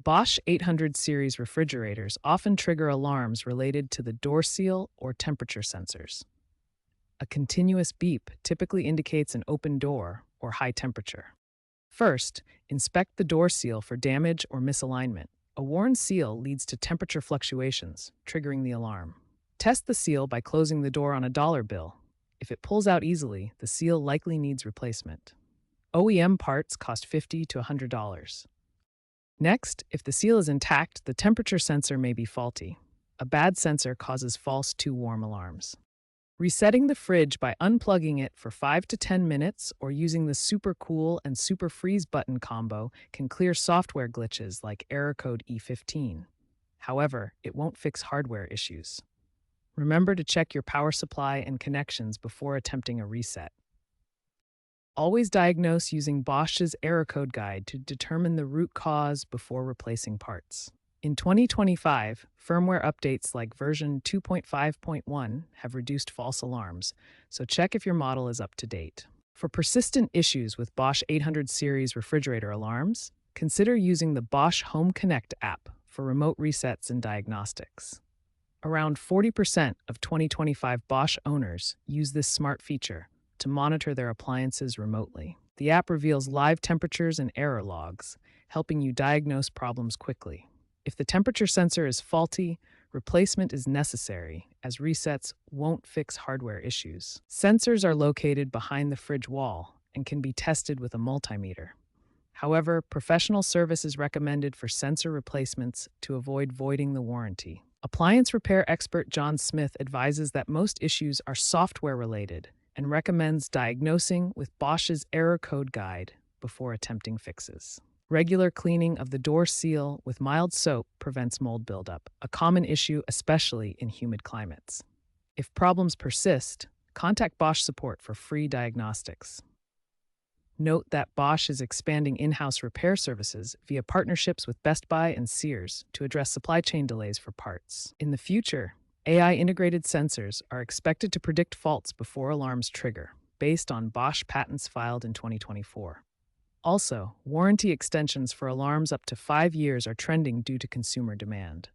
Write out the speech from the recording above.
Bosch 800 series refrigerators often trigger alarms related to the door seal or temperature sensors. A continuous beep typically indicates an open door or high temperature. First, inspect the door seal for damage or misalignment. A worn seal leads to temperature fluctuations, triggering the alarm. Test the seal by closing the door on a dollar bill. If it pulls out easily, the seal likely needs replacement. OEM parts cost $50 to $100. Next, if the seal is intact, the temperature sensor may be faulty. A bad sensor causes false too warm alarms. Resetting the fridge by unplugging it for 5 to 10 minutes or using the super cool and super freeze button combo can clear software glitches like error code E15. However, it won't fix hardware issues. Remember to check your power supply and connections before attempting a reset. Always diagnose using Bosch's error code guide to determine the root cause before replacing parts. In 2025, firmware updates like version 2.5.1 have reduced false alarms, so check if your model is up to date. For persistent issues with Bosch 800 series refrigerator alarms, consider using the Bosch Home Connect app for remote resets and diagnostics. Around 40% of 2025 Bosch owners use this smart feature to monitor their appliances remotely. The app reveals live temperatures and error logs, helping you diagnose problems quickly. If the temperature sensor is faulty, replacement is necessary, as resets won't fix hardware issues. Sensors are located behind the fridge wall and can be tested with a multimeter. However, professional service is recommended for sensor replacements to avoid voiding the warranty. Appliance repair expert John Smith advises that most issues are software-related and recommends diagnosing with Bosch's error code guide before attempting fixes. Regular cleaning of the door seal with mild soap prevents mold buildup, a common issue especially in humid climates. If problems persist, contact Bosch support for free diagnostics. Note that Bosch is expanding in-house repair services via partnerships with Best Buy and Sears to address supply chain delays for parts. In the future, AI-integrated sensors are expected to predict faults before alarms trigger, based on Bosch patents filed in 2024. Also, warranty extensions for alarms up to 5 years are trending due to consumer demand.